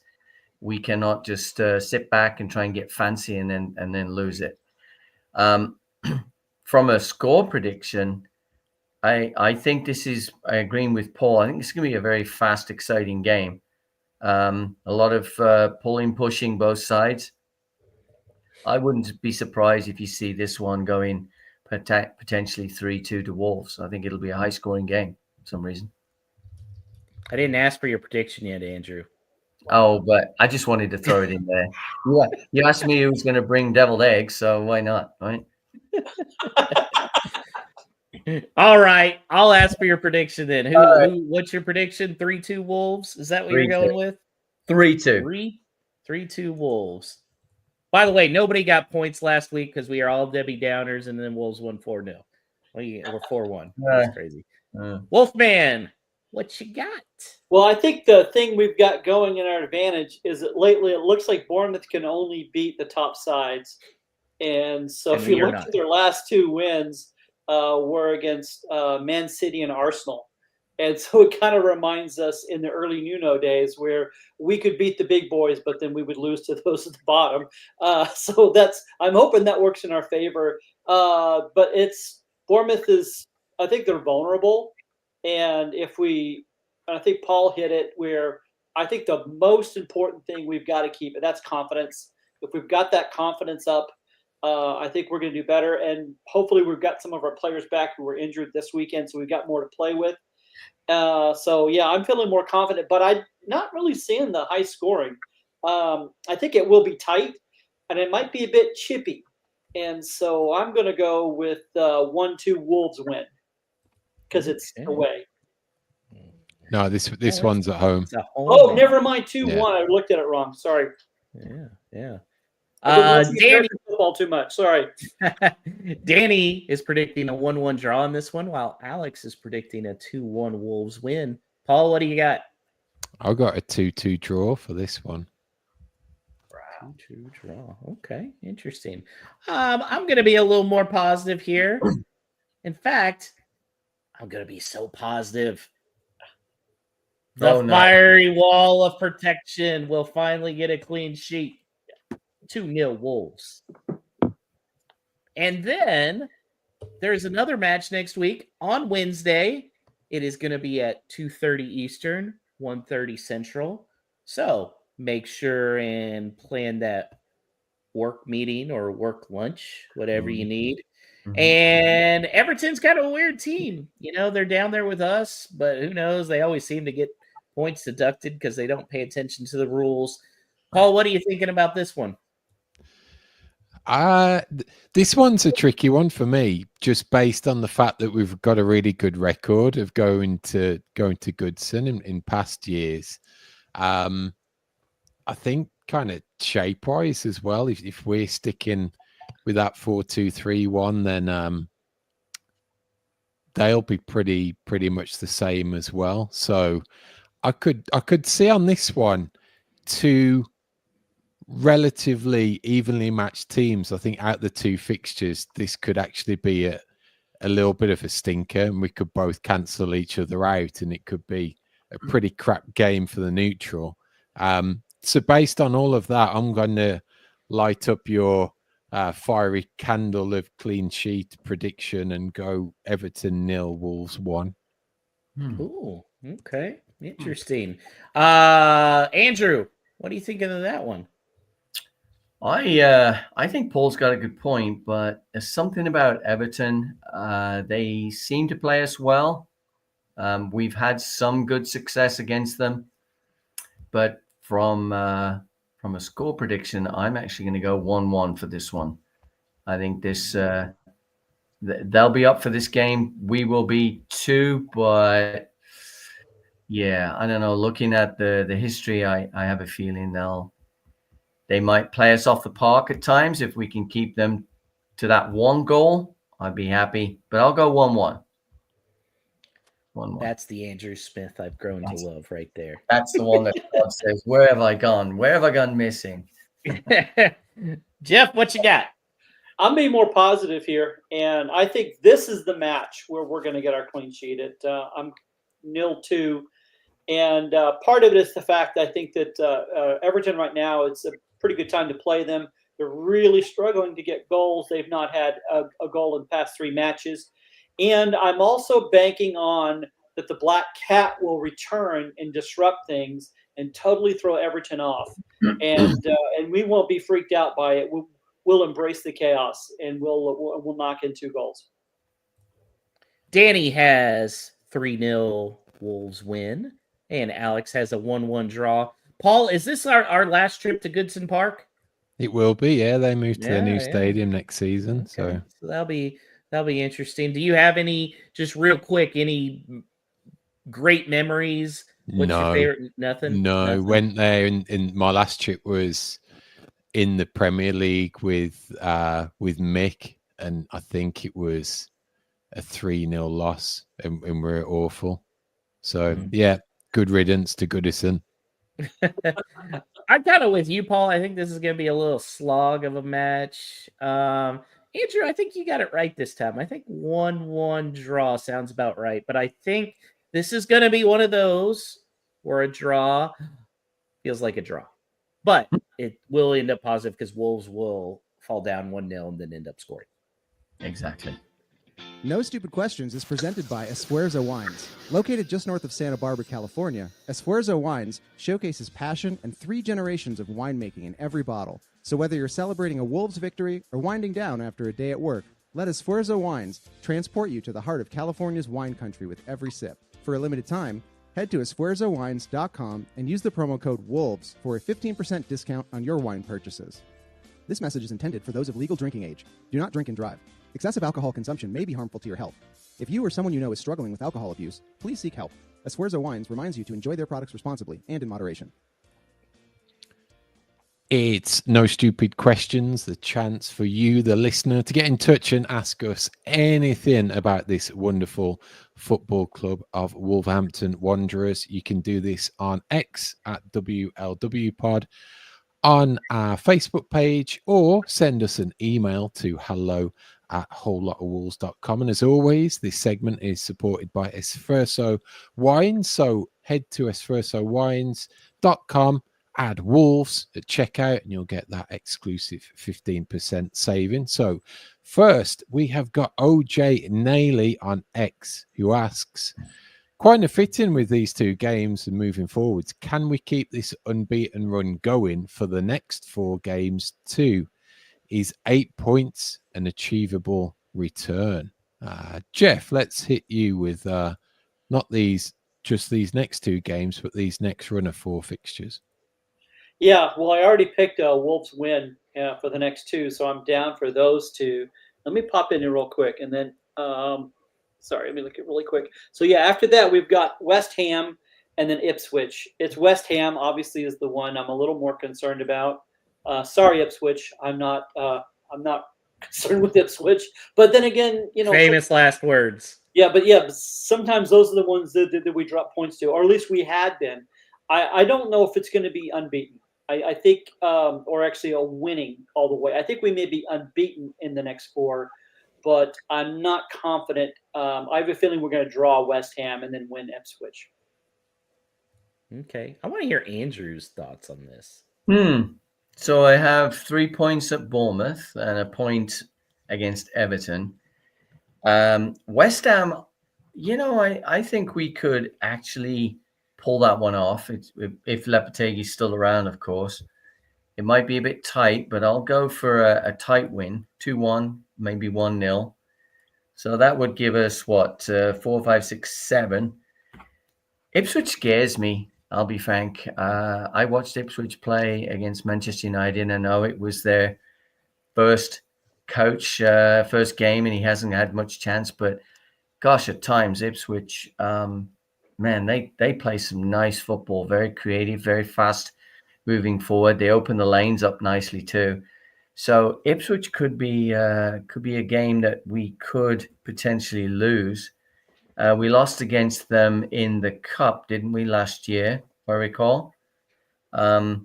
We cannot just sit back and try and get fancy and then lose it. From a score prediction, I think I agree with Paul. I think it's going to be a very fast, exciting game. A lot of pulling, pushing both sides. I wouldn't be surprised if you see this one going potentially 3-2 to Wolves. I think it'll be a high-scoring game for some reason. I didn't ask for your prediction yet, Andrew. Oh, but I just wanted to throw it in there. Yeah, you asked me who was going to bring deviled eggs, so why not, right? All right, I'll ask for your prediction then. What's your prediction? 3-2 Wolves? Is that what you're going with? 3-2. 3-2 Wolves. By the way, nobody got points last week because we are all Debbie Downers, and then Wolves won 4-0. We're 4-1. That's crazy. Wolfman, what you got? Well, I think the thing we've got going in our advantage is that lately it looks like Bournemouth can only beat the top sides. And so if you look at their last 2 wins, were against Man City and Arsenal. And so it kind of reminds us in the early Nuno days where we could beat the big boys, but then we would lose to those at the bottom. So I'm hoping that works in our favor. But Bournemouth I think they're vulnerable. And I think Paul hit it where I think the most important thing we've got to keep, and that's confidence. If we've got that confidence up, I think we're going to do better. And hopefully we've got some of our players back who were injured this weekend, so we've got more to play with. So, yeah, I'm feeling more confident, but I'm not really seeing the high scoring. I think it will be tight, and it might be a bit chippy. And so I'm going to go with 1-2 Wolves win because it's away. No, this one's at home. Oh, never mind. 2-1. Yeah. I looked at it wrong. Sorry. Yeah. Danny, football too much. Sorry. Danny is predicting a 1-1 draw in this one, while Alex is predicting a 2-1 Wolves win. Paul, what do you got? I've got a 2-2 draw for this one. 2-2 draw. Okay, interesting. I'm going to be a little more positive here. In fact, I'm going to be so positive. The fiery wall of protection will finally get a clean sheet. 2-0 Wolves. And then there's another match next week on Wednesday. It is going to be at 2:30 Eastern, 1:30 Central. So make sure and plan that work meeting or work lunch, whatever you need. And Everton's kind of a weird team. You know, they're down there with us, but who knows? They always seem to get points deducted because they don't pay attention to the rules. Paul, what are you thinking about this one? This one's a tricky one for me, just based on the fact that we've got a really good record of going to Goodson in past years. I think kind of shape wise as well. If we're sticking with that 4-2-3-1, then they'll be pretty much the same as well. So I could see on this one two relatively evenly matched teams. I think out the two fixtures, this could actually be a little bit of a stinker, and we could both cancel each other out, and it could be a pretty crap game for the neutral. So based on all of that, I'm going to light up your fiery candle of clean sheet prediction and go Everton 0, Wolves 1. Ooh, okay. Interesting. Andrew, what are you thinking of that one? I think Paul's got a good point, but there's something about Everton. They seem to play us well. We've had some good success against them, but from a score prediction, I'm actually going to go 1-1 for this one. I think this they'll be up for this game. We will be too, but yeah, I don't know. Looking at the history, I have a feeling they might play us off the park at times. If we can keep them to that one goal, I'd be happy. But I'll go 1-1. 1-1. That's the Andrew Smith I've grown to love right there. That's the one that God says, where have I gone? Where have I gone missing? Jeff, what you got? I'm being more positive here, and I think this is the match where we're going to get our clean sheet. I'm 0-2, and part of it is the fact I think that Everton right now, it's a pretty good time to play them. They're really struggling to get goals. They've not had a goal in the past 3 matches. And I'm also banking on that the Black Cat will return and disrupt things and totally throw Everton off. And we won't be freaked out by it. We'll embrace the chaos, and we'll knock in 2 goals. Danny has 3-0 Wolves win, and Alex has a 1-1 draw. Paul, is this our last trip to Goodson Park? It will be, yeah. They move to the new stadium next season. Okay. So that'll be interesting. Do you have any, just real quick, any great memories? What's your favorite? Nothing? No, went there in my last trip was in the Premier League with Mick, and I think it was a 3-0 loss, and we're awful. So yeah, good riddance to Goodison. I'm kind of with you, Paul. I think this is going to be a little slog of a match. Andrew, I think you got it right this time. I think 1-1 draw sounds about right, but I think this is going to be one of those where a draw feels like a draw, but it will end up positive because Wolves will fall down 1-0 and then end up scoring. Exactly. No Stupid Questions is presented by Esfuerzo Wines. Located just north of Santa Barbara, California, Esfuerzo Wines showcases passion and 3 generations of winemaking in every bottle. So whether you're celebrating a Wolves victory or winding down after a day at work, let Esfuerzo Wines transport you to the heart of California's wine country with every sip. For a limited time, head to esfuerzowines.com and use the promo code WOLVES for a 15% discount on your wine purchases. This message is intended for those of legal drinking age. Do not drink and drive. Excessive alcohol consumption may be harmful to your health. If you or someone you know is struggling with alcohol abuse, please seek help. Esfuerzo Wines reminds you to enjoy their products responsibly and in moderation. It's No Stupid Questions, the chance for you, the listener, to get in touch and ask us anything about this wonderful football club of Wolverhampton Wanderers. You can do this on X at WLWpod, on our Facebook page, or send us an email to hello@wholelotofwolves.com. And as always, this segment is supported by Esfuerzo Wines. So head to esfuerzowines.com add Wolves at checkout and you'll get that exclusive 15% saving. So first, we have got OJ Naily on X, who asks, quite a fitting with these two games and moving forwards, can we keep this unbeaten run going for the next 4 games too? Is 8 points an achievable return? Jeff, let's hit you with not just these next 2 games, but these next run of 4 fixtures. Yeah, well, I already picked a Wolves win for the next 2, so I'm down for those 2. Let me pop in here real quick, and then sorry, let me look at really quick. So yeah, after that we've got West Ham and then Ipswich. It's West Ham, obviously, is the one I'm a little more concerned about. Sorry, Ipswich, I'm not concerned with Ipswich, but then again, Famous last words. Yeah, but sometimes those are the ones that we drop points to, or at least we had been. I don't know if it's going to be unbeaten. I think, or actually a winning all the way. I think we may be unbeaten in the next 4, but I'm not confident. I have a feeling we're going to draw West Ham and then win Ipswich. Okay. I want to hear Andrew's thoughts on this. So I have 3 points at Bournemouth and a point against Everton. West Ham, I think we could actually pull that one off if Lopetegui's still around, of course. It might be a bit tight, but I'll go for a tight win, 2-1, maybe 1-0. So that would give us 4, 5, 6, 7. Ipswich scares me, I'll be frank. I watched Ipswich play against Manchester United, and I know it was their first game, and he hasn't had much chance. But gosh, at times Ipswich, man, they play some nice football, very creative, very fast moving forward. They open the lanes up nicely too. So Ipswich could be a game that we could potentially lose. We lost against them in the cup, didn't we, last year, if I recall? So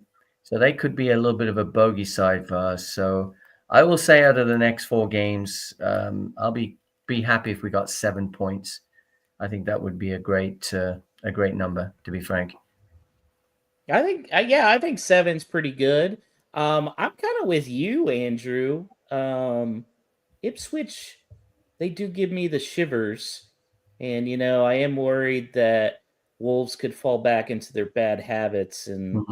they could be a little bit of a bogey side for us. So I will say out of the next 4 games, I'll be happy if we got 7 points. I think that would be a great number, to be frank. I think 7's pretty good. I'm kind of with you, Andrew. Ipswich, they do give me the shivers, and I am worried that Wolves could fall back into their bad habits, and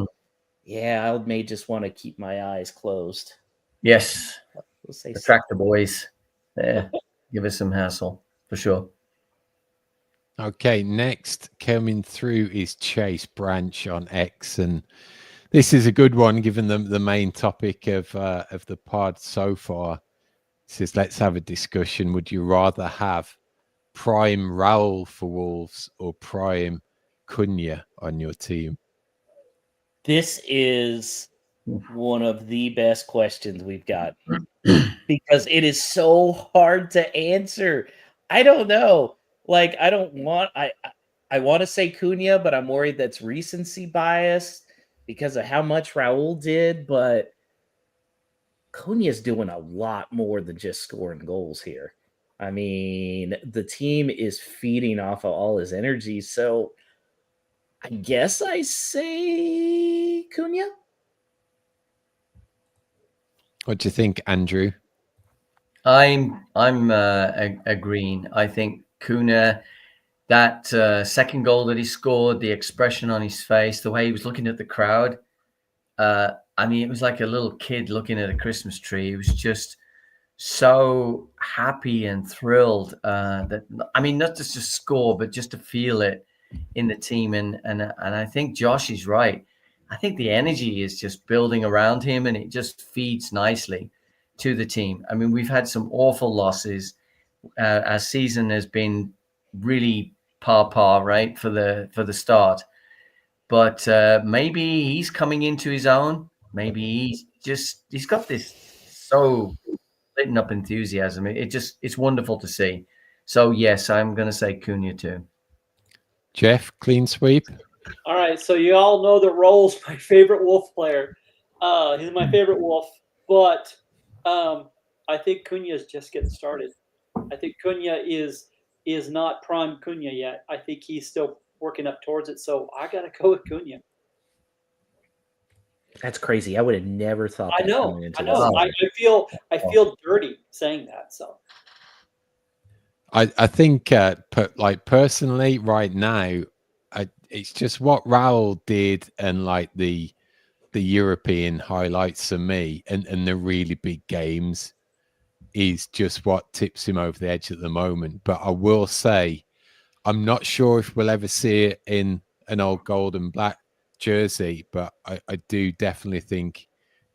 I may just want to keep my eyes closed. Yes, we'll say attract the boys. Yeah, give us some hassle for sure. Okay, next coming through is Chase Branch on X, and this is a good one given the main topic of the pod so far. It says, let's have a discussion. Would you rather have prime Raul for Wolves or prime Cunha on your team? This is one of the best questions we've got because it is so hard to answer. I don't know. Like, I want to say Cunha, but I'm worried that's recency bias because of how much Raul did. But Cunha's doing a lot more than just scoring goals here. I mean, the team is feeding off of all his energy. So I guess I say Cunha. What do you think, Andrew? I'm agreeing. I think Cunha, that second goal that he scored, the expression on his face, the way he was looking at the crowd. I mean, it was like a little kid looking at a Christmas tree. He was just so happy and thrilled that, I mean, not just to score, but just to feel it in the team. And I think Josh is right. I think the energy is just building around him, and it just feeds nicely to the team. I mean, we've had some awful losses. Our season has been really par, right, for the start. But maybe he's coming into his own. Maybe he's got this so lit up enthusiasm. It's wonderful to see. So yes, I'm going to say Cunha too. Jeff, clean sweep. All right, so you all know that Raul's my favorite Wolf player. He's my favorite Wolf, but I think Cunha is just getting started. I think Cunha is not prime Cunha yet. I think he's still working up towards it. So I got to go with Cunha. That's crazy. I would have never thought I that know. coming into I this know. season. I feel dirty saying that. So I think, personally, right now, it's just what Raul did, and like the European highlights for me, and the really big games is just what tips him over the edge at the moment. But I will say, I'm not sure if we'll ever see it in an old gold and black jersey, but I do definitely think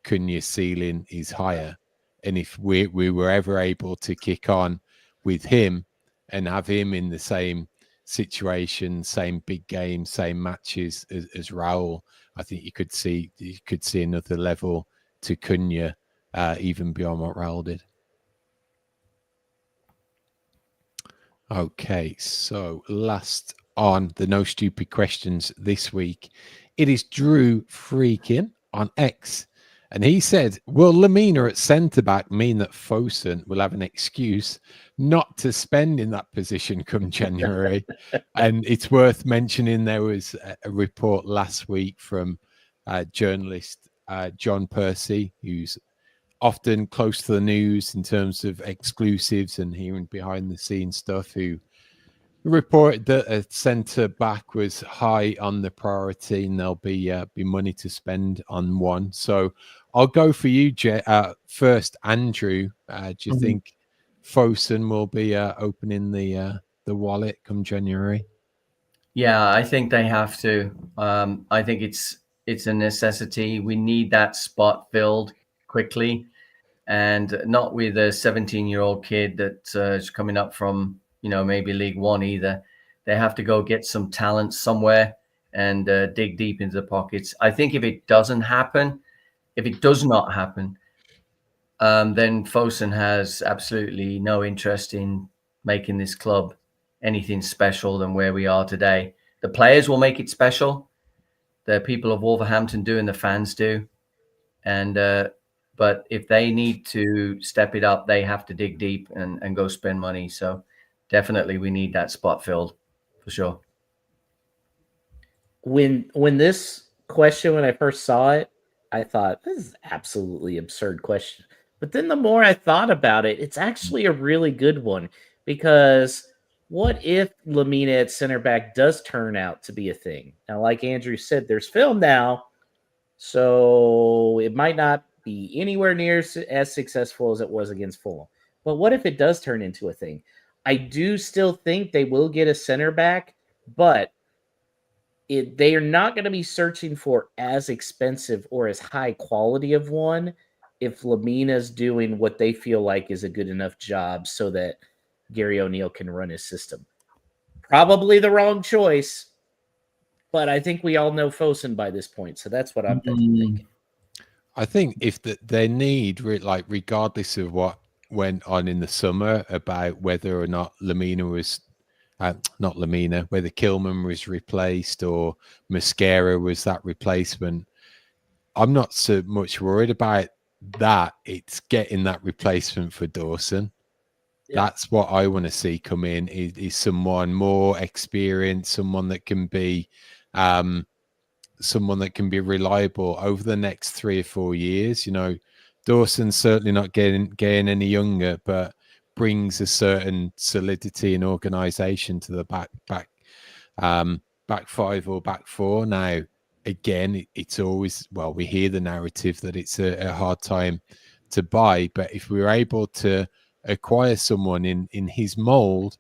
Cunha's ceiling is higher. And if we were ever able to kick on with him and have him in the same situation, same big games, same matches as Raul, I think you could see another level to Cunha, even beyond what Raul did. Okay, so last on the No Stupid Questions this week, it is Drew Freakin on X. And he said, will Lamina at centre-back mean that Fosun will have an excuse not to spend in that position come January? And it's worth mentioning there was a report last week from journalist John Percy, who's often close to the news in terms of exclusives and hearing behind the scenes stuff, who reported that a centre back was high on the priority and there'll be money to spend on one. So I'll go for you, first, Andrew. Do you think Fosun will be opening the wallet come January? Yeah, I think they have to. I think it's a necessity. We need that spot filled quickly, and not with a 17-year-old kid that is coming up from, maybe League One either. They have to go get some talent somewhere and dig deep into the pockets. I think if it does not happen, then Fosun has absolutely no interest in making this club anything special than where we are today. The players will make it special. The people of Wolverhampton do, and the fans do. And but if they need to step it up, they have to dig deep and go spend money. So definitely we need that spot filled for sure. When this question, when I first saw it, I thought, this is an absolutely absurd question. But then the more I thought about it, it's actually a really good one, because what if Lamina at center back does turn out to be a thing? Now, like Andrew said, there's film now, so it might not be anywhere near as successful as it was against Fulham. But what if it does turn into a thing? I do still think they will get a center back, but they are not going to be searching for as expensive or as high quality of one if Lamina's doing what they feel like is a good enough job so that Gary O'Neill can run his system. Probably the wrong choice, but I think we all know Fosun by this point, so that's what I'm thinking. I think if their need, regardless of what went on in the summer about whether or not Lamina was whether Kilman was replaced or Mosquera was that replacement, I'm not so much worried about that. It's getting that replacement for Dawson. Yeah. That's what I want to see come in, is someone more experienced, someone that can be reliable over the next 3 or 4 years. Dawson's certainly not getting any younger, but brings a certain solidity and organization to the back five or back four. Now, again, it's always, we hear the narrative that it's a hard time to buy, but if we were able to acquire someone in his mold,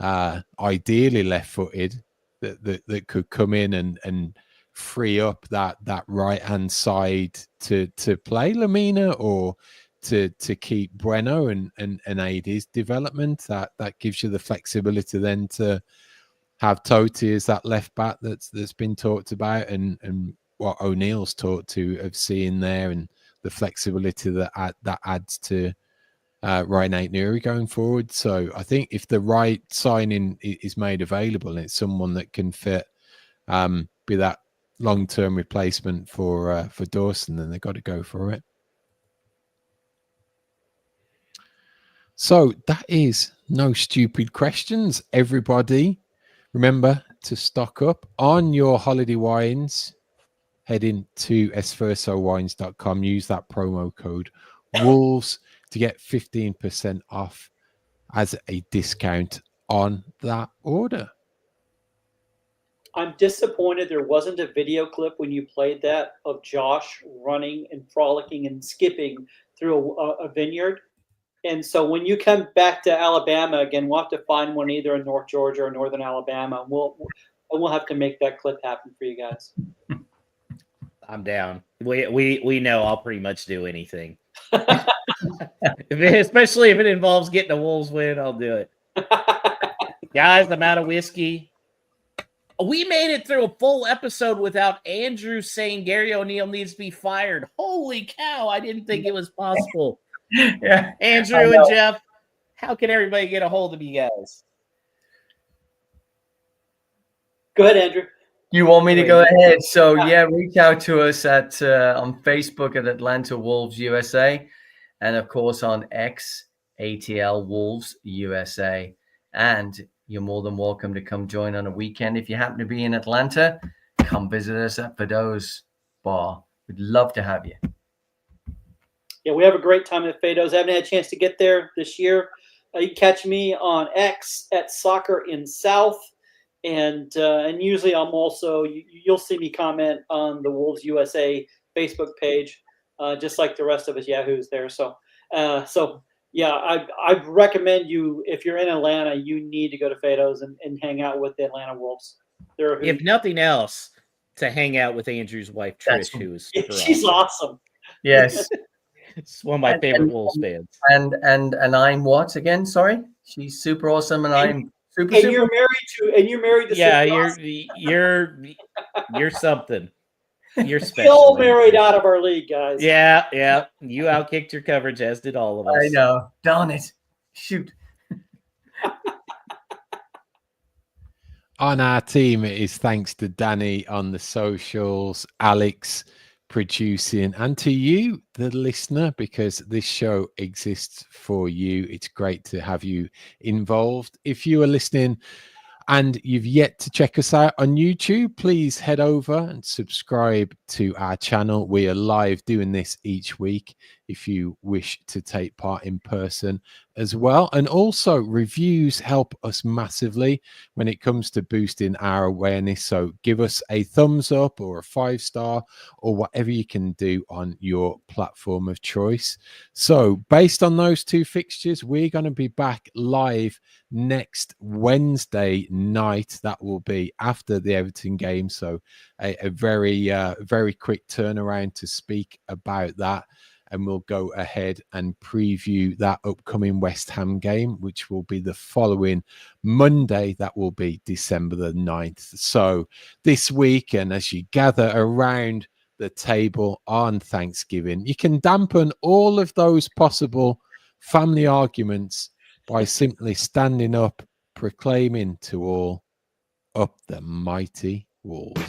ideally left-footed, that could come in and free up that right hand side to play Lamina, or to keep Bueno and aid his development, that gives you the flexibility then to have Totti as that left back that's been talked about, and what O'Neill's talked of seeing there, and the flexibility that adds to Ryan Aït-Nouri going forward. So I think if the right signing is made available and it's someone that can fit, be that long-term replacement for Dawson, then they've got to go for it. So that is No Stupid Questions. Everybody, remember to stock up on your holiday wines head into esfuerzowines.com, use that promo code Wolves to get 15% off as a discount on that order. I'm disappointed there wasn't a video clip when you played that of Josh running and frolicking and skipping through a vineyard. And so when you come back to Alabama again, we'll have to find one either in North Georgia or Northern Alabama. And we'll have to make that clip happen for you guys. I'm down. We know I'll pretty much do anything. Especially if it involves getting a Wolves win, I'll do it. Guys, I'm out of whiskey. We made it through a full episode without Andrew saying Gary O'Neill needs to be fired. Holy cow, I didn't think it was possible. Yeah, Andrew and Jeff, how can everybody get a hold of you guys? Go ahead, Andrew. You want me to go ahead? So yeah, reach out to us at on Facebook at Atlanta Wolves USA, and of course on X ATL Wolves USA. And you're more than welcome to come join on a weekend if you happen to be in Atlanta. Come visit us at Fado's Bar. We'd love to have you. Yeah, we have a great time at Fado's. I haven't had a chance to get there this year. You can catch me on X at Soccer in South. And usually I'm also, you'll see me comment on the Wolves USA Facebook page, just like the rest of us Yahoos there. So yeah, I recommend you, if you're in Atlanta, you need to go to Fado's and hang out with the Atlanta Wolves. If nothing else, to hang out with Andrew's wife, Trish, who is super she's awesome. Yes. It's one of my favorite Wolves fans. And I'm what again? Sorry? She's super awesome and I'm super. You're married to yeah, awesome. you're something. You're special. Still married out of our league, guys. Yeah. You outkicked your coverage, as did all of us. I know. Darn it. Shoot. On our team, it is thanks to Danny on the socials, Alex producing, and to you, the listener, because this show exists for you. It's great to have you involved. If you are listening and you've yet to check us out on YouTube, please head over and subscribe to our channel. We are live doing this each week if you wish to take part in person as well. And also, reviews help us massively when it comes to boosting our awareness. So give us a thumbs up or a 5-star or whatever you can do on your platform of choice. So based on those two fixtures, we're going to be back live next Wednesday night. That will be after the Everton game. So a very quick turnaround to speak about that. And we'll go ahead and preview that upcoming West Ham game, which will be the following Monday. That will be December the 9th. So this week, and as you gather around the table on Thanksgiving, you can dampen all of those possible family arguments by simply standing up, proclaiming to all, up the mighty Wolves.